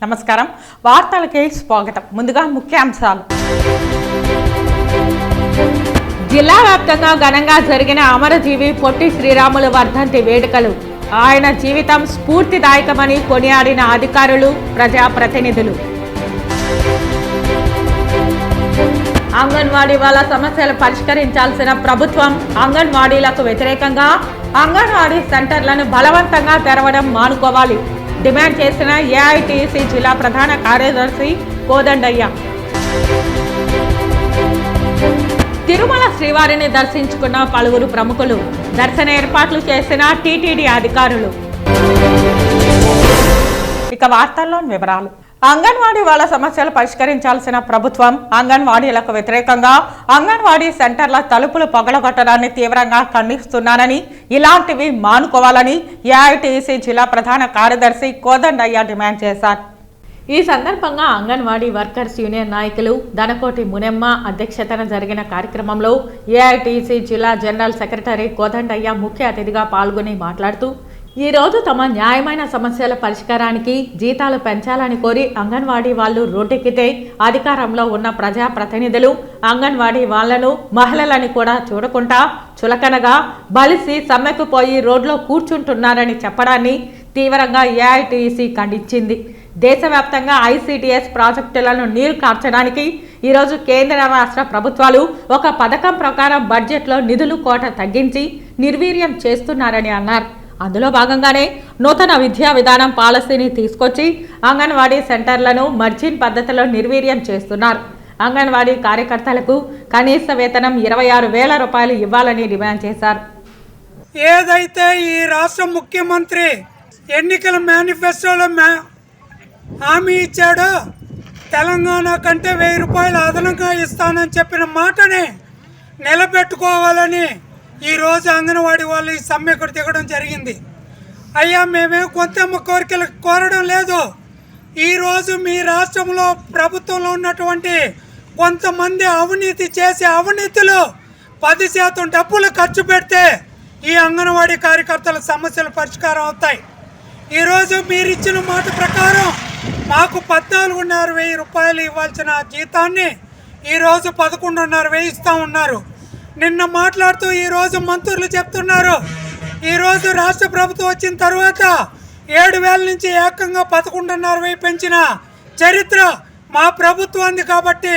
నమస్కారం వార్తలకి స్వాగతం ముందుగా ముఖ్యాంశాలు జిల్లా వ్యాప్తంగా ఘనంగా జరిగిన అమరజీవి పొట్టి శ్రీరాములు వర్ధంతి వేడుకలు ఆయన జీవితం స్ఫూర్తిదాయకమని కొనియాడిన అధికారులు ప్రజాప్రతినిధులు అంగన్వాడీ వాళ్ళ సమస్యలు పరిష్కరించాల్సిన ప్రభుత్వం అంగన్వాడీలకు వ్యతిరేకంగా అంగన్వాడీ సెంటర్లను బలవంతంగా తెరవడం మానుకోవాలి డిమాండ్ చేసిన ఏఐటీసీ జిల్లా ప్రధాన కార్యదర్శి కోదండయ్య. తిరుమల శ్రీవారిని దర్శించుకున్న పలువురు ప్రముఖులు, దర్శన ఏర్పాట్లు చేసిన టీటీడీ అధికారులు. ఇక వార్తల్లోని వివరాలు. అంగన్వాడీ వాళ్ళ సమస్యలు పరిష్కరించాల్సిన ప్రభుత్వం అంగన్వాడీలకు వ్యతిరేకంగా అంగన్వాడీ సెంటర్ల తలుపులు పగలగొట్టడాన్ని తీవ్రంగా ఖండిస్తున్నానని, ఇలాంటివి మానుకోవాలని ఏఐటీసీ జిల్లా ప్రధాన కార్యదర్శి కోదండయ్య డిమాండ్ చేశారు. ఈ సందర్భంగా అంగన్వాడీ వర్కర్స్ యూనియన్ నాయకులు దనకోటి మునెమ్మ అధ్యక్షతన జరిగిన కార్యక్రమంలో ఏఐటీసీ జిల్లా జనరల్ సెక్రటరీ కోదండయ్య ముఖ్య అతిథిగా పాల్గొని మాట్లాడుతూ, ఈ రోజు తమ న్యాయమైన సమస్యల పరిష్కారానికి జీతాలు పెంచాలని కోరి అంగన్వాడీ వాళ్ళు రోడ్డెక్కితే అధికారంలో ఉన్న ప్రజాప్రతినిధులు అంగన్వాడీ వాళ్లను మహిళలని కూడా చూడకుండా చులకనగా బలిసి సమ్మెకు పోయి రోడ్లో కూర్చుంటున్నారని చెప్పడాన్ని తీవ్రంగా ఏఐటీసీ ఖండించింది. దేశవ్యాప్తంగా ఐసీటీఎస్ ప్రాజెక్టులను నీరు కార్చడానికి ఈరోజు కేంద్ర రాష్ట్ర ప్రభుత్వాలు ఒక పథకం ప్రకారం బడ్జెట్లో నిధులు కోట తగ్గించి నిర్వీర్యం చేస్తున్నారని అన్నారు. అందులో భాగంగానే నూతన విద్యా విధానం పాలసీని తీసుకొచ్చి అంగన్వాడీ సెంటర్లను మర్జిన్ పద్ధతిలో నిర్వీర్యం చేస్తున్నారు. అంగన్వాడీ కార్యకర్తలకు కనీస వేతనం 26,000 రూపాయలు ఇవ్వాలని డిమాండ్ చేశారు. ఏదైతే ఈ రాష్ట్ర ముఖ్యమంత్రి ఎన్నికల మేనిఫెస్టోలో హామీ ఇచ్చాడో తెలంగాణ కంటే 1,000 రూపాయలు అదనంగా ఇస్తానని చెప్పిన మాటని నిలబెట్టుకోవాలని ఈరోజు అంగన్వాడీ వాళ్ళు ఈ సమ్మెకు దిగడం జరిగింది. అయ్యా, మేమేం కొంతమ్మ కోరికలు కోరడం లేదు. ఈరోజు మీ రాష్ట్రంలో ప్రభుత్వంలో ఉన్నటువంటి కొంతమంది అవినీతి చేసే అవినీతిలో 10% డబ్బులు ఖర్చు పెడితే ఈ అంగన్వాడీ కార్యకర్తల సమస్యలు పరిష్కారం అవుతాయి. ఈరోజు మీరు ఇచ్చిన మాట ప్రకారం మాకు 14,500 రూపాయలు ఇవ్వాల్సిన జీతాన్ని ఈరోజు 11,500 ఇస్తూ ఉన్నారు. నిన్న మాట్లాడుతూ ఈరోజు మంత్రులు చెప్తున్నారు, ఈరోజు రాష్ట్ర ప్రభుత్వం వచ్చిన తర్వాత 7,000 నుంచి ఏకంగా 11,500 పెంచిన చరిత్ర మా ప్రభుత్వాన్ని. కాబట్టి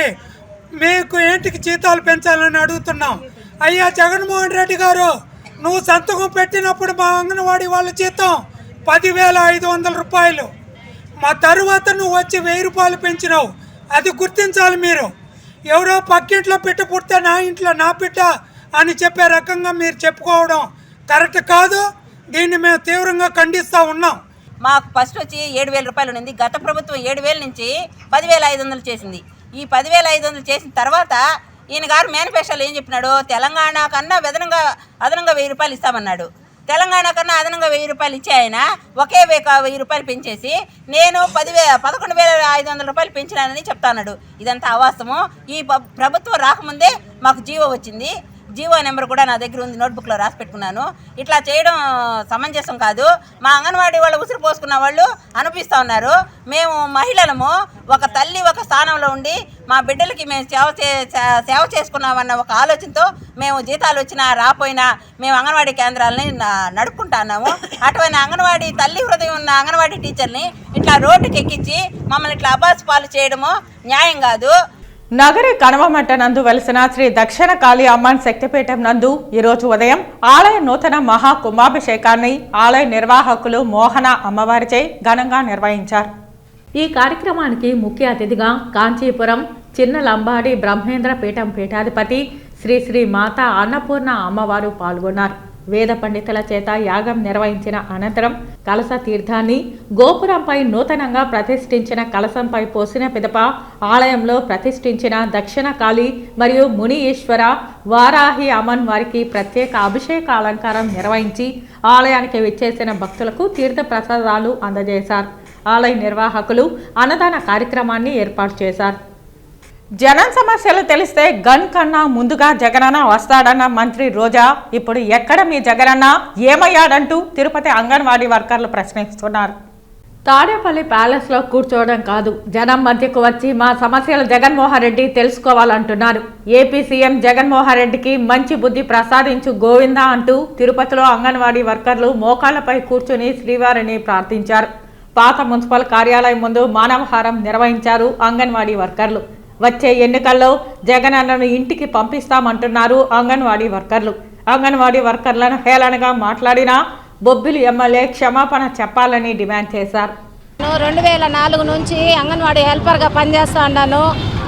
మీకు ఏంటికి జీతాలు పెంచాలని అడుగుతున్నాం. అయ్యా జగన్మోహన్ రెడ్డి గారు, నువ్వు సంతకం పెట్టినప్పుడు మా అంగన్వాడీ వాళ్ళ జీతం 10,500 రూపాయలు. మా తరువాత నువ్వు వచ్చి 1,000 రూపాయలు పెంచినావు. అది గుర్తించాలి మీరు. ఎవరో పక్కింట్లో పిట్ట పుడితే నా ఇంట్లో నా పిట్ట అని చెప్పే రకంగా మీరు చెప్పుకోవడం కరెక్ట్ కాదు. దీన్ని మేము తీవ్రంగా ఖండిస్తూ ఉన్నాం. మాకు ఫస్ట్ వచ్చి 7,000 రూపాయలు ఉంది. గత ప్రభుత్వం 7,000 నుంచి 10,500 చేసింది. ఈ 10,500 చేసిన తర్వాత ఈయన గారు మేనిఫెస్టోలో ఏం చెప్పినాడు, తెలంగాణ కన్నా అదనంగా 1,000 రూపాయలు ఇస్తామన్నాడు. తెలంగాణ కన్నా అదనంగా 1,000 రూపాయలు ఇచ్చే ఆయన ఒకే 1,000 రూపాయలు పెంచేసి నేను 11,500 రూపాయలు పెంచినానని చెప్తాన్నాడు. ఇదంతా అవాస్తవం. ఈ ప్రభుత్వం రాకముందే మాకు జీవో వచ్చింది. జీవో నెంబర్ కూడా నా దగ్గర ఉంది, నోట్బుక్లో రాసి పెట్టుకున్నాను. ఇట్లా చేయడం సమంజసం కాదు. మా అంగన్వాడీ వాళ్ళు ఉసిరు పోసుకున్న వాళ్ళు అనిపిస్తూ ఉన్నారు. మేము మహిళలము ఒక తల్లి ఒక స్థానంలో ఉండి మా బిడ్డలకి మేము సేవ చేసుకున్నామన్న ఒక ఆలోచనతో మేము జీతాలు వచ్చినా రాపోయినా మేము అంగన్వాడీ కేంద్రాలని నడుపుకుంటున్నాము. అటువంటి అంగన్వాడీ తల్లి హృదయం ఉన్న అంగన్వాడీ టీచర్ని ఇట్లా రోడ్డుకి ఎక్కించి మమ్మల్ని ఇట్లా అబాస్ పాలు చేయడము న్యాయం కాదు. నగరి కనవమట్ట నందు వెలిసిన శ్రీ దక్షిణ కాళీ అమ్మన్ శక్తిపీఠం నందు ఈరోజు ఉదయం ఆలయ నూతన మహా కుంభాభిషేకాన్ని ఆలయ నిర్వాహకులు మోహన అమ్మవారిచే ఘనంగా నిర్వహించారు. ఈ కార్యక్రమానికి ముఖ్య అతిథిగా కాంచీపురం చిన్న లంబాడి బ్రహ్మేంద్ర పీఠం పీఠాధిపతి శ్రీ శ్రీ మాతా అన్నపూర్ణ అమ్మవారు పాల్గొన్నారు. వేద పండితుల చేత యాగం నిర్వహించిన అనంతరం కలశ తీర్థాన్ని గోపురంపై నూతనంగా ప్రతిష్ఠించిన కలశంపై పోసిన పిదప ఆలయంలో ప్రతిష్ఠించిన దక్షిణ కాళీ మరియు ముని ఈశ్వర వారాహి అమ్మన్ వారికి ప్రత్యేక అభిషేక అలంకారం నిర్వహించి ఆలయానికి విచ్చేసిన భక్తులకు తీర్థ ప్రసాదాలు అందజేశారు. ఆలయ నిర్వాహకులు అన్నదాన కార్యక్రమాన్ని ఏర్పాటు చేశారు. జనం సమస్యలు తెలిస్తే గన్ కన్నా ముందుగా జగనన్న వస్తాడన్న మంత్రి రోజా ఇప్పుడు ఎక్కడ మీ జగనన్న ఏమయ్యాడంటూ తిరుపతి అంగన్వాడీ వర్కర్లు ప్రశ్నిస్తున్నారు. తాడేపల్లి ప్యాలెస్లో కూర్చోవడం కాదు, జనం మధ్యకు వచ్చి మా సమస్యలు జగన్మోహన్ రెడ్డి తెలుసుకోవాలంటున్నారు. ఏపీ సీఎం జగన్మోహన్ రెడ్డికి మంచి బుద్ధి ప్రసాదించు గోవిందా అంటూ తిరుపతిలో అంగన్వాడీ వర్కర్లు మోకాళ్లపై కూర్చుని శ్రీవారిని ప్రార్థించారు. పాత మున్సిపల్ కార్యాలయం ముందు మానవహారం నిర్వహించారు అంగన్వాడీ వర్కర్లు. వచ్చే ఎన్నికల్లో జగన్ అన్నను ఇంటికి పంపిస్తామంటున్నారు అంగన్వాడీ వర్కర్లు. అంగన్వాడీ వర్కర్లను హేళనగా మాట్లాడిన బొబ్బిలి ఎమ్మెల్యే క్షమాపణ చెప్పాలని డిమాండ్ చేశారు. 2004 నుంచి అంగన్వాడీ హెల్పర్గా పనిచేస్తూ ఉన్నాను.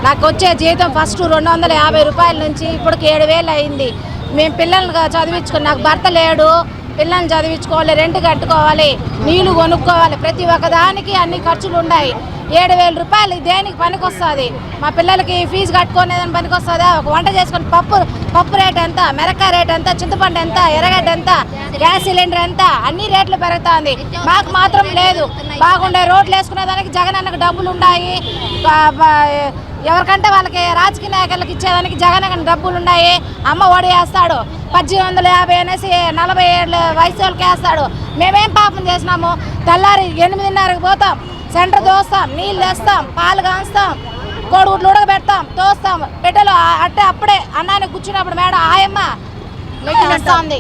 నాకు వచ్చే జీతం ఫస్ట్ 250 రూపాయల నుంచి ఇప్పటికి 7,000 అయింది. మేము పిల్లలుగా చదివించుకుని, నాకు భర్త లేడు, పిల్లల్ని చదివించుకోవాలి, రెంట్ కట్టుకోవాలి, నీళ్లు కొనుక్కోవాలి, ప్రతి ఒక్కదానికి అన్ని ఖర్చులు ఉన్నాయి. 7,000 రూపాయలు దేనికి పనికి వస్తుంది? మా పిల్లలకి ఫీజు కట్టుకునేదానికి పనికి వస్తుందా? ఒక వంట చేసుకుని పప్పు రేట్ ఎంత, మిరకాయ రేట్ ఎంత, చింతపండు ఎంత, ఎర్రగడ్డ ఎంత, గ్యాస్ సిలిండర్ ఎంత, అన్ని రేట్లు పెరుగుతుంది. మాకు మాత్రం లేదు. బాగుండే రోడ్లు వేసుకునేదానికి జగన్ అన్నకు డబ్బులు ఉన్నాయి. ఎవరికంటే వాళ్ళకి రాజకీయ నాయకులకు ఇచ్చేదానికి జగన్ అన్న డబ్బులు ఉన్నాయి. అమ్మ ఒడి వేస్తాడు, 1850 అనేసి 40 ఏళ్ళ వయసు వాళ్ళకి వేస్తాడు. మేమేం పాపం చేసినాము? తెల్లారి 8:30కి పోతాం, సెంటర్ దోస్తాం, నీళ్ళు తెస్తాం, పాలు కాస్తాం, కోడిగుడ్లు ఉడకబెడతాం, తోస్తాం, పెట్టెలు అట్టే అప్పుడే అన్నానికి కూర్చున్నప్పుడు మేడం ఆయమ్మ మీటింగ్ వస్తుంది,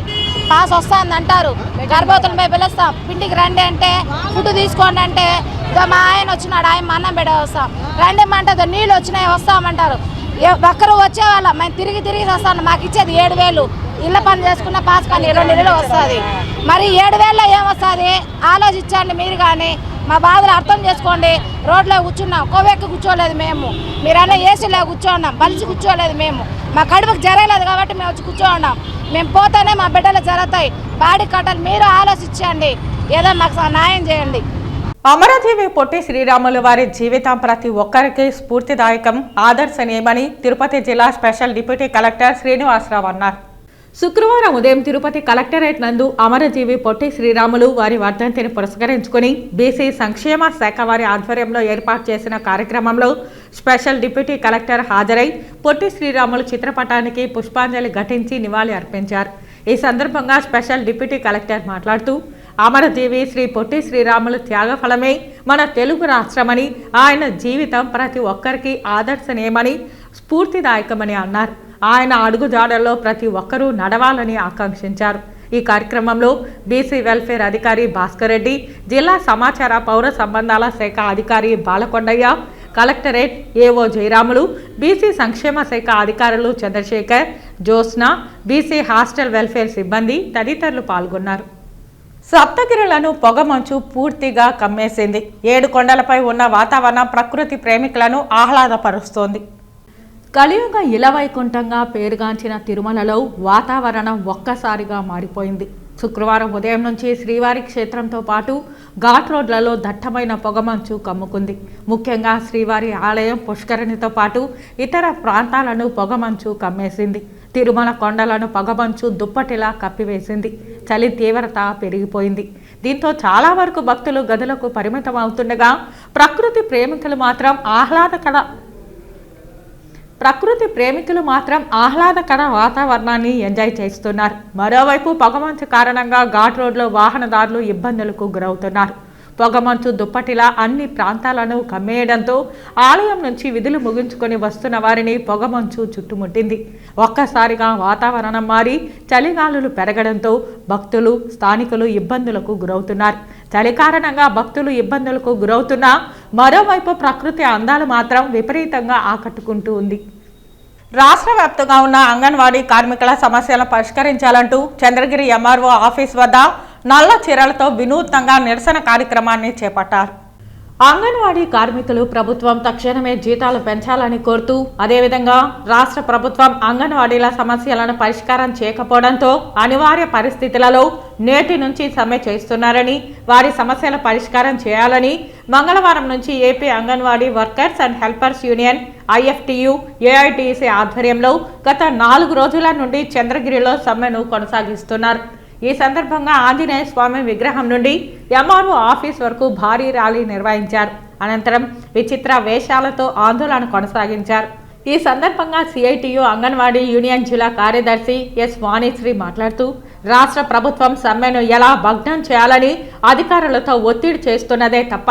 పాస్ వస్తుంది అంటారు. గర్భవతులపై పిలుస్తాం, ఇంటికి రండి అంటే, ఫుడ్ తీసుకోండి అంటే, మా ఆయన వచ్చినాడు, ఆయన అన్నం పెడే వస్తాం, రండి అంటే నీళ్ళు వచ్చినాయి వస్తామంటారు. ఒక్కరు వచ్చేవాళ్ళం, మేము తిరిగి వస్తాను. మాకు ఇచ్చేది 7,000. ఇళ్ళ పని చేసుకున్న పాస్ పని 2 నెలలు వస్తుంది. మరి 7,000లో ఏమొస్తుంది? ఆలోచించండి మీరు. కానీ మా బాధలు అర్థం చేసుకోండి. రోడ్లో కూర్చున్నాం, కోవెక్కి కూర్చోలేదు మేము. మీరన్నా ఏసీలో కూర్చోన్నాం, బలిసి కూర్చోలేదు మేము. మా కడుపుకి జరగలేదు కాబట్టి మేము వచ్చి కూర్చోన్నాం. మేము పోతేనే మా బిడ్డలు జరుగుతాయి. బాడీ కట్టాలి. మీరు ఆలోచించండి, ఏదో మాకు న్యాయం చేయండి. అమరజీవి పొట్టి శ్రీరాములు వారి జీవితం ప్రతి ఒక్కరికి స్ఫూర్తిదాయకం, ఆదర్శనీయమని తిరుపతి జిల్లా స్పెషల్ డిప్యూటీ కలెక్టర్ శ్రీనివాసరావు అన్నారు. శుక్రవారం ఉదయం తిరుపతి కలెక్టరేట్ నందు అమరజీవి పొట్టి శ్రీరాములు వారి వర్ధంతిని పురస్కరించుకుని బీసీ సంక్షేమ శాఖ వారి ఆధ్వర్యంలో ఏర్పాటు చేసిన కార్యక్రమంలో స్పెషల్ డిప్యూటీ కలెక్టర్ హాజరై పొట్టి శ్రీరాములు చిత్రపటానికి పుష్పాంజలి ఘటించి నివాళి అర్పించారు. ఈ సందర్భంగా స్పెషల్ డిప్యూటీ కలెక్టర్ మాట్లాడుతూ అమరజీవి శ్రీ పొట్టి శ్రీరాములు త్యాగఫలమే మన తెలుగు రాష్ట్రమని, ఆయన జీవితం ప్రతి ఒక్కరికి ఆదర్శనీయమని, స్ఫూర్తిదాయకమని అన్నారు. ఆయన అడుగుజాడల్లో ప్రతి ఒక్కరూ నడవాలని ఆకాంక్షించారు. ఈ కార్యక్రమంలో బీసీ వెల్ఫేర్ అధికారి భాస్కర్ రెడ్డి, జిల్లా సమాచార పౌర సంబంధాల శాఖ అధికారి Balakondaiah, collectorate AO Jayaramulu, BC సంక్షేమ శాఖ అధికారులు Chandrashekar, Jyotsna, BC hostel welfare సిబ్బంది తదితరులు పాల్గొన్నారు. సప్తగిరులను పొగమంచు పూర్తిగా కమ్మేసింది. 7 కొండలపై ఉన్న వాతావరణం ప్రకృతి ప్రేమికులను ఆహ్లాదపరుస్తోంది. కలియుగ ఇలవైకుంఠంగా పేరుగాంచిన తిరుమలలో వాతావరణం ఒక్కసారిగా మారిపోయింది. శుక్రవారం ఉదయం నుంచి శ్రీవారి క్షేత్రంతో పాటు ఘాట్ రోడ్లలో దట్టమైన పొగమంచు కమ్ముకుంది. ముఖ్యంగా శ్రీవారి ఆలయం పుష్కరిణితో పాటు ఇతర ప్రాంతాలను పొగమంచు కమ్మేసింది. తిరుమల కొండలను పొగమంచు దుప్పటిలా కప్పివేసింది. చలి తీవ్రత పెరిగిపోయింది. దీంతో చాలా వరకు భక్తులు గదులకు పరిమితం అవుతుండగా ప్రకృతి ప్రేమికులు మాత్రం ఆహ్లాదకర వాతావరణాన్ని ఎంజాయ్ చేస్తున్నారు. మరోవైపు పొగమంచు కారణంగా ఘాట్ రోడ్లో వాహనదారులు ఇబ్బందులకు గురవుతున్నారు. పొగమంచు దుప్పటిలా అన్ని ప్రాంతాలను కమ్మేయడంతో ఆలయం నుంచి విధులు ముగించుకొని వస్తున్న వారిని పొగమంచు చుట్టుముట్టింది. ఒక్కసారిగా వాతావరణం మారి చలిగాలులు పెరగడంతో భక్తులు, స్థానికులు ఇబ్బందులకు గురవుతున్నారు. చలి కారణంగా భక్తులు ఇబ్బందులకు గురవుతున్నా మరోవైపు ప్రకృతి అందాలు మాత్రం విపరీతంగా ఆకట్టుకుంటూ ఉంది. రాష్ట్ర వ్యాప్తంగా ఉన్న అంగన్వాడీ కార్మికుల సమస్యలను పరిష్కరించాలంటూ చంద్రగిరి ఎంఆర్ఓ ఆఫీస్ వద్ద నల్ల చీరలతో వినూత్నంగా నిరసన కార్యక్రమాన్ని చేపట్టారు. అంగన్వాడీ కార్మికులు ప్రభుత్వం తక్షణమే జీతాలు పెంచాలని కోరుతూ, అదేవిధంగా రాష్ట్ర ప్రభుత్వం అంగన్వాడీల సమస్యలను పరిష్కారం చేయకపోవడంతో అనివార్య పరిస్థితులలో నేటి నుంచి సమ్మె చేస్తున్నారని, వారి సమస్యల పరిష్కారం చేయాలని మంగళవారం నుంచి AP anganwadi workers and helpers union IFTU AITC ఆధ్వర్యంలో గత 4 రోజుల నుండి చంద్రగిరిలో సమ్మెను కొనసాగిస్తున్నారు. ఈ సందర్భంగా ఆంజనేయ స్వామి విగ్రహం నుండి ఎంఆర్ఓ ఆఫీస్ వరకు భారీ ర్యాలీ నిర్వహించారు. అనంతరం విచిత్ర వేషాలతో ఆందోళన కొనసాగించారు. ఈ సందర్భంగా CITU అంగన్వాడీ యూనియన్ జిల్లా కార్యదర్శి ఎస్ వాణిశ్రీ మాట్లాడుతూ రాష్ట్ర ప్రభుత్వం సమ్మెను ఎలా భగ్నం చేయాలని అధికారులతో ఒత్తిడి చేస్తున్నదే తప్ప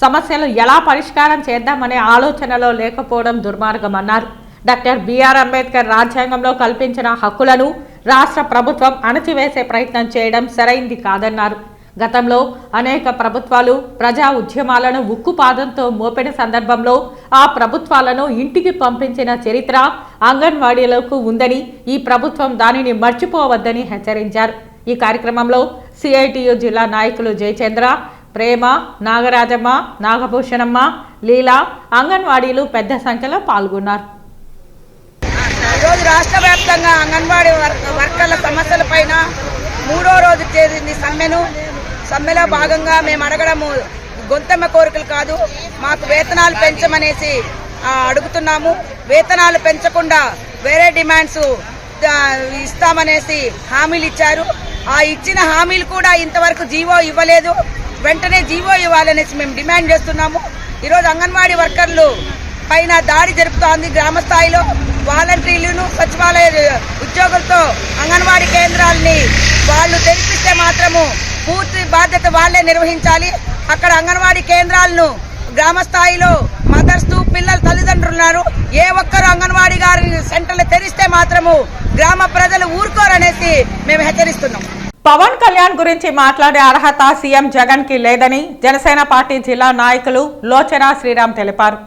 సమస్యలు ఎలా పరిష్కారం చేద్దామనే ఆలోచనలో లేకపోవడం దుర్మార్గమన్నారు. డాక్టర్ బిఆర్ అంబేద్కర్ రాజ్యాంగంలో కల్పించిన హక్కులను రాష్ట్ర ప్రభుత్వం అణచివేసే ప్రయత్నం చేయడం సరైంది కాదన్నారు. గతంలో అనేక ప్రభుత్వాలు ప్రజా ఉద్యమాలను ఉక్కుపాదంతో మోపిన సందర్భంలో ఆ ప్రభుత్వాలను ఇంటికి పంపించిన చరిత్ర అంగన్వాడీలకు ఉందని, ఈ ప్రభుత్వం దానిని మర్చిపోవద్దని హెచ్చరించారు. ఈ కార్యక్రమంలో సిఐటియు జిల్లా నాయకులు జయచంద్ర, ప్రేమ, నాగరాజమ్మ, నాగభూషణమ్మ, లీలా, అంగన్వాడీలు పెద్ద సంఖ్యలో పాల్గొన్నారు. ఈరోజు రాష్ట్ర వ్యాప్తంగా అంగన్వాడీ వర్కర్ల సమస్యలపైన 3వ రోజు చేసింది సమ్మెలో భాగంగా మేము అడగడము గొంతెమ్మ కోరికలు కాదు, మాకు వేతనాలు పెంచమనేసి అడుగుతున్నాము. వేతనాలు పెంచకుండా వేరే డిమాండ్స్ ఇస్తామనేసి హామీలు ఇచ్చారు. ఆ ఇచ్చిన హామీలు కూడా ఇంతవరకు జీవో ఇవ్వలేదు. వెంటనే జీవో ఇవ్వాలనేసి మేము డిమాండ్ చేస్తున్నాము. ఈరోజు అంగన్వాడీ వర్కర్లు పైన దాడి జరుపుతోంది. గ్రామ స్థాయిలో వాలంటీర్లను, సచివాలయ ఉద్యోగులతో అంగన్వాడీ కేంద్రాలని వాళ్ళు తెరిపిస్తే మాత్రము పూర్తి బాధ్యత వాళ్లే నిర్వహించాలి. అక్కడ అంగన్వాడీ కేంద్రాలను గ్రామ స్థాయిలో మదర్స్ పిల్లల తల్లిదండ్రులు ఉన్నారు. ఏ ఒక్కరు అంగన్వాడీ గారి సెంటర్లు తెరిస్తే మాత్రము గ్రామ ప్రజలు ఊరుకోరనేసి మేము హెచ్చరిస్తున్నాం. పవన్ కళ్యాణ్ గురించి మాట్లాడే అర్హత సీఎం జగన్ కి లేదని జనసేన పార్టీ జిల్లా నాయకులు లోచన శ్రీరామ్ తెలిపారు.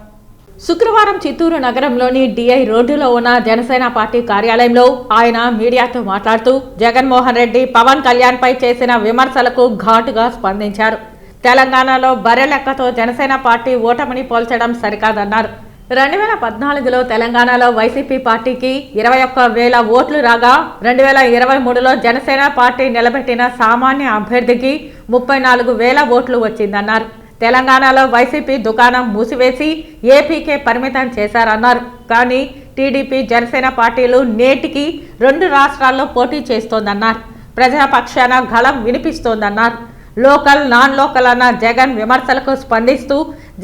శుక్రవారం చిత్తూరు నగరంలోని డిఐ రోడ్డులో ఉన్న జనసేన పార్టీ కార్యాలయంలో ఆయన మీడియాతో మాట్లాడుతూ జగన్మోహన్ రెడ్డి పవన్ కళ్యాణ్ పై చేసిన విమర్శలకు ఘాటుగా స్పందించారు. తెలంగాణలో బర్రెలెక్కతో జనసేన పార్టీ ఓటమిని పోల్చడం సరికాదన్నారు. 2014లో తెలంగాణలో వైసీపీ పార్టీకి 21,000 ఓట్లు రాగా 2023లో జనసేన పార్టీ నిలబెట్టిన సామాన్య అభ్యర్థికి 34,000 ఓట్లు వచ్చిందన్నారు. తెలంగాణలో వైసీపీ దుకాణం మూసివేసి ఏపీకే పరిమితం చేశారన్నారు. కానీ టీడీపీ, జనసేన పార్టీలు నేటికి 2 రాష్ట్రాల్లో పోటీ చేస్తోందన్నారు. ప్రజాపక్షాన గళం వినిపిస్తోందన్నారు. లోకల్, నాన్ లోకల్ అన్న జగన్ విమర్శలకు స్పందిస్తూ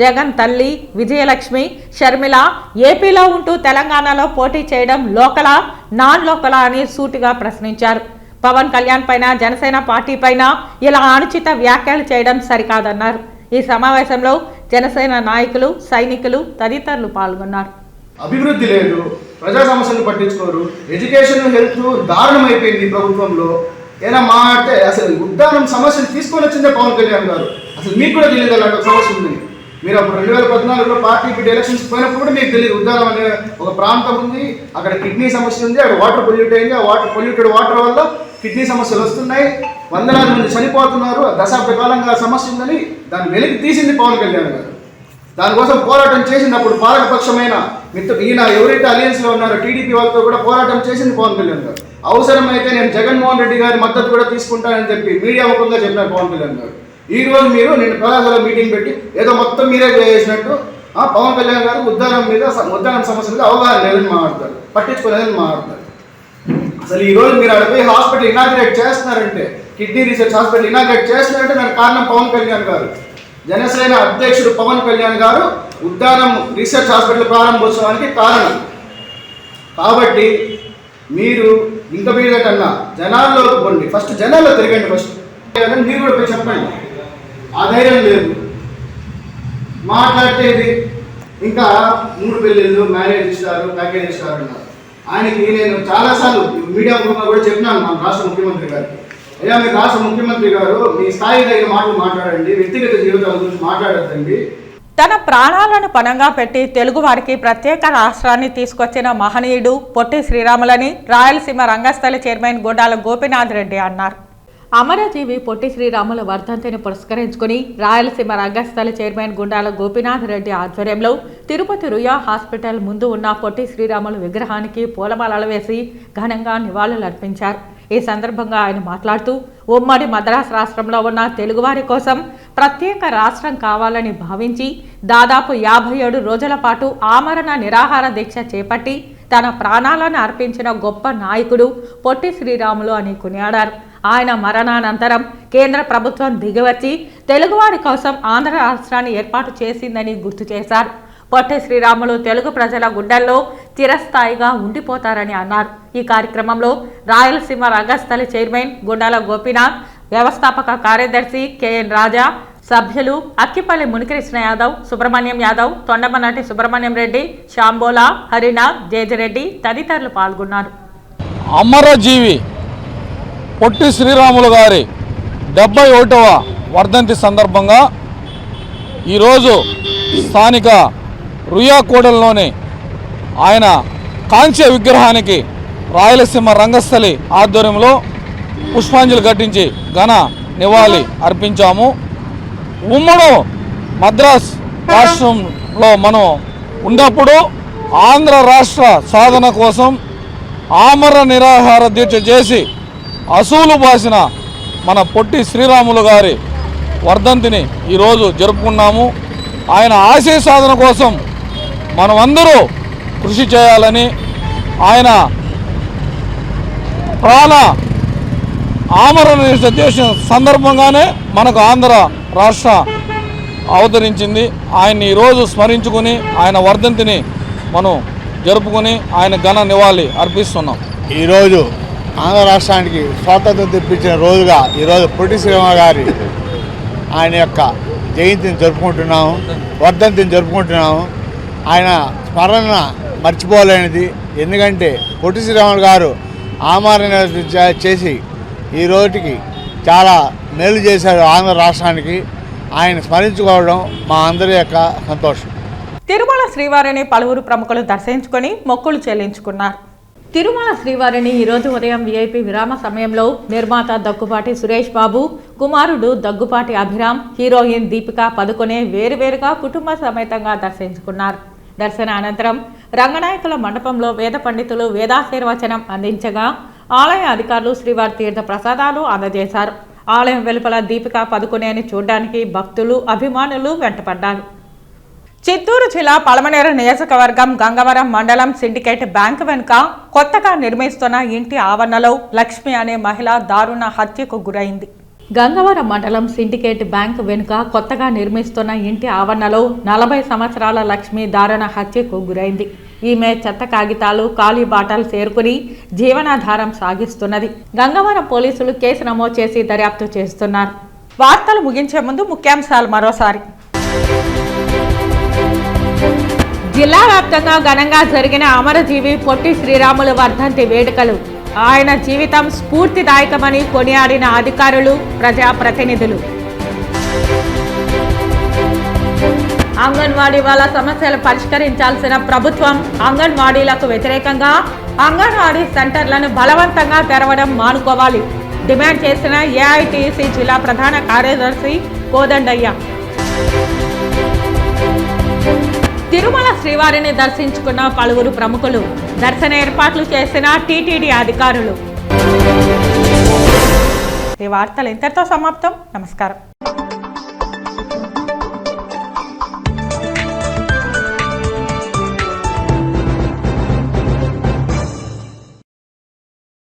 జగన్ తల్లి విజయలక్ష్మి, షర్మిల ఏపీలో ఉంటూ తెలంగాణలో పోటీ చేయడం లోకలా, నాన్ లోకలా అని సూటిగా ప్రశ్నించారు. పవన్ కళ్యాణ్ పైన, జనసేన పార్టీ పైన ఇలా అనుచిత వ్యాఖ్యలు చేయడం సరికాదన్నారు. ఈ సమావేశంలో జనసేన నాయకులు, సైనికులు తదితరులు పాల్గొన్నారు. అభివృద్ధి లేదు, ప్రజా సమస్యలు పట్టించుకోరు, ఎడ్యుకేషన్, హెల్త్ దారుణమైపోయింది ప్రభుత్వంలో. ఏనా మా అంటే అసలు ఉద్దానం సమస్యను తీసుకొని వచ్చిందే పవన్ కళ్యాణ్ గారు. అసలు మీకు కూడా తెలియదు అలాంటి సమస్య ఉందని. మీరు అప్పుడు 2014లో పార్టీకి ఎలక్షన్స్ పోయినప్పుడు కూడా మీకు తెలియదు ఉద్దానం అనే ఒక ప్రాంతం ఉంది, అక్కడ కిడ్నీ సమస్య ఉంది, అక్కడ వాటర్ పొల్యూట్ అయింది. ఆ పొల్యూటెడ్ వాటర్ వల్ల కిడ్నీ సమస్యలు వస్తున్నాయి, వందలాది మంది చనిపోతున్నారు, దశాబ్ద కాలంగా సమస్య ఉందని దాన్ని వెలికి తీసింది పవన్ కళ్యాణ్ గారు. దానికోసం పోరాటం చేసింది అప్పుడు పాలకపక్షమైన ఈయన ఎవరైతే అలయన్స్లో ఉన్నారో టీడీపీ వాళ్ళతో కూడా పోరాటం చేసింది పవన్ కళ్యాణ్ గారు. అవసరమైతే నేను జగన్మోహన్ రెడ్డి గారి మద్దతు కూడా తీసుకుంటానని చెప్పి మీడియా ముఖంగా చెప్పినారు పవన్ కళ్యాణ్ గారు. ఈ రోజు మీరు నిన్న కళాశాల మీటింగ్ పెట్టి ఏదో మొత్తం మీరే చేసినట్టు పవన్ కళ్యాణ్ గారు ఉద్దానం సమస్య మీద అవగాహన లేదని మాట్లాడతారు, పట్టించుకోలేదని మాట్లాడతారు. అసలు ఈ రోజు మీరు అక్కడ పోయి హాస్పిటల్ ఇనాగ్రేట్ చేస్తున్నారంటే, కిడ్నీ రీసెర్చ్ హాస్పిటల్ ఇనాగ్రేట్ చేస్తున్నారంటే దానికి కారణం పవన్ కళ్యాణ్ గారు. జనసేన అధ్యక్షుడు పవన్ కళ్యాణ్ గారు ఉద్దానం రీసెర్చ్ హాస్పిటల్ ప్రారంభోత్సవానికి కారణం. కాబట్టి మీరు ఇంత మీద కన్నా జనాల్లోకి పోండి, ఫస్ట్ జనాల్లో తిరగండి, ఫస్ట్ మీరు కూడా పోయి చెప్పండి. ఆ ధైర్యం లేదు, మాట్లాడితే ఇది ఇంకా 3 పెళ్ళిళ్ళు, మ్యారేజ్ ఇస్తారు, ప్యాకేజ్ ఇస్తారు అన్నారు. ఆయనకి నేను చాలాసార్లు మీడియా ముఖంగా కూడా చెప్పినాను మన రాష్ట్ర ముఖ్యమంత్రి గారికి, అయ్యా మీరు రాష్ట్ర ముఖ్యమంత్రి గారు మీ స్థాయి దగ్గర మాటలు మాట్లాడండి, వ్యక్తిగత జీవితాల గురించి మాట్లాడద్దండి. తన ప్రాణాలను పణంగా పెట్టి తెలుగు వారికి ప్రత్యేక రాష్ట్రాన్ని తీసుకొచ్చిన మహనీయుడు పొట్టి శ్రీరాములని రాయలసీమ రంగస్థలి చైర్మన్ గొడ్డాల గోపీనాథ్ రెడ్డి అన్నారు. అమరజీవి పొట్టి శ్రీరాముల వర్ధంతిని పురస్కరించుకుని రాయలసీమ రంగస్థలి చైర్మన్ గుండాల గోపీనాథ్ రెడ్డి ఆధ్వర్యంలో తిరుపతి రుయా హాస్పిటల్ ముందు ఉన్న పొట్టి శ్రీరాముల విగ్రహానికి పూలమాలలు వేసి ఘనంగా నివాళులర్పించారు. ఈ సందర్భంగా ఆయన మాట్లాడుతూ ఉమ్మడి మద్రాసు రాష్ట్రంలో ఉన్న తెలుగువారి కోసం ప్రత్యేక రాష్ట్రం కావాలని భావించి దాదాపు 57 రోజుల పాటు ఆమరణ నిరాహార దీక్ష చేపట్టి తన ప్రాణాలను అర్పించిన గొప్ప నాయకుడు పొట్టి శ్రీరాములు అని కొనియాడారు. ఆయన మరణానంతరం కేంద్ర ప్రభుత్వం దిగివచ్చి తెలుగువారి కోసం ఆంధ్ర రాష్ట్రాన్ని ఏర్పాటు చేసిందని గుర్తు చేశారు. పొట్టి శ్రీరాములు తెలుగు ప్రజల గుండెల్లో చిరస్థాయిగా ఉండిపోతారని అన్నారు. ఈ కార్యక్రమంలో రాయలసీమ రంగస్థలి చైర్మన్ గుండాల గోపీనాథ్, వ్యవస్థాపక కార్యదర్శి కెఎన్ రాజా, సభ్యులు అక్కిపల్లి మునికృష్ణ యాదవ్, సుబ్రహ్మణ్యం యాదవ్, తొండమనాటి సుబ్రహ్మణ్యం రెడ్డి, శాంబోలా, హరినాథ్, జేజరెడ్డి తదితరులు పాల్గొన్నారు. అమరజీవి పొట్టి శ్రీరాములు గారి 71వ వర్ధంతి సందర్భంగా ఈరోజు స్థానిక రుయాకోడల్లోని ఆయన కాంస్య విగ్రహానికి రాయలసీమ రంగస్థలి ఆధ్వర్యంలో పుష్పాంజలి ఘటించి ఘన నివాళి అర్పించాము. ఉమ్మడి మద్రాస్ రాష్ట్రంలో మనం ఉన్నప్పుడు ఆంధ్ర రాష్ట్ర సాధన కోసం ఆమర నిరాహార దీక్ష చేసి అసూలు బాసిన మన పొట్టి శ్రీరాములు గారి వర్ధంతిని ఈరోజు జరుపుకున్నాము. ఆయన ఆశయ సాధన కోసం మనమందరూ కృషి చేయాలని, ఆయన ప్రాణ ఆమరణ దీక్ష సందర్భంగానే మనకు ఆంధ్ర రాష్ట్ర అవతరించింది. ఆయన్ని ఈరోజు స్మరించుకుని ఆయన వర్ధంతిని మనం జరుపుకుని ఆయన ఘన నివాళి అర్పిస్తున్నాం. ఈరోజు ఆంధ్ర రాష్ట్రానికి స్వాతంత్రం తెప్పించిన రోజుగా ఈరోజు పొట్టి శ్రీరాములు గారి ఆయన యొక్క జయంతిని జరుపుకుంటున్నాము, వర్ధంతిని జరుపుకుంటున్నాము. ఆయన స్మరణ మర్చిపోలేనిది. ఎందుకంటే పొట్టి శ్రీరాములు గారు ఆమరణ చేసి ఈ రోజుకి చాలా మేలు చేశారు ఆంధ్ర రాష్ట్రానికి. ఆయన స్మరించుకోవడం మా అందరి యొక్క సంతోషం. తిరుమల శ్రీవారిని పలువురు ప్రముఖులు దర్శించుకొని మొక్కులు చెల్లించుకున్నారు. తిరుమల శ్రీవారిని ఈరోజు ఉదయం విఐపి విరామ సమయంలో నిర్మాత దగ్గుపాటి సురేష్ బాబు, కుమారుడు దగ్గుపాటి అభిరామ్, హీరోయిన్ దీపికా పదుకొనే వేరువేరుగా కుటుంబ సమేతంగా దర్శించుకున్నారు. దర్శన అనంతరం రంగనాయకుల మండపంలో వేద పండితులు వేదాశీర్వచనం అందించగా ఆలయ అధికారులు శ్రీవారి తీర్థ ప్రసాదాలు అందజేశారు. ఆలయం వెలుపల దీపికా పదుకొనేని చూడడానికి భక్తులు, అభిమానులు వెంటపడ్డారు. చిత్తూరు జిల్లా పలమనేరు నియోజకవర్గం గంగవరం మండలం సిండికేట్ బ్యాంక్ వెనుక కొత్తగా నిర్మిస్తున్న ఇంటి ఆవరణలో లక్ష్మి అనే మహిళ దారుణ హత్యకు గురైంది. గంగవరం మండలం సిండికేట్ బ్యాంక్ వెనుక కొత్తగా నిర్మిస్తున్న ఇంటి ఆవరణలో 40 సంవత్సరాల లక్ష్మి దారుణ హత్యకు గురైంది. ఈమె చెత్త కాగితాలు, ఖాళీ బాటలు చేరుకుని జీవనాధారం సాగిస్తున్నది. గంగవరం పోలీసులు కేసు నమోదు చేసి దర్యాప్తు చేస్తున్నారు. వార్తలు ముగించే ముందు ముఖ్యాంశాలు మరోసారి. జిల్లా వ్యాప్తంగా ఘనంగా జరిగిన అమరజీవి పొట్టి శ్రీరాములు వర్ధంతి వేడుకలు. ఆయన జీవితం స్ఫూర్తిదాయకమని కొనియాడిన అధికారులు, ప్రజాప్రతినిధులు. అంగన్వాడీ వాళ్ళ సమస్యలు పరిష్కరించాల్సిన ప్రభుత్వం అంగన్వాడీలకు వ్యతిరేకంగా అంగన్వాడీ సెంటర్లను బలవంతంగా తెరవడం మానుకోవాలి డిమాండ్ చేసిన ఏఐటీసీ జిల్లా ప్రధాన కార్యదర్శి కోదండయ్య. తిరుమల శ్రీవారిని దర్శించుకున్న పలువురు ప్రముఖులు, దర్శన ఏర్పాట్లు చేసిన టీటీడీ అధికారులు. ఈ వార్తలు ఇంతటితో సమాప్తం. నమస్కారం.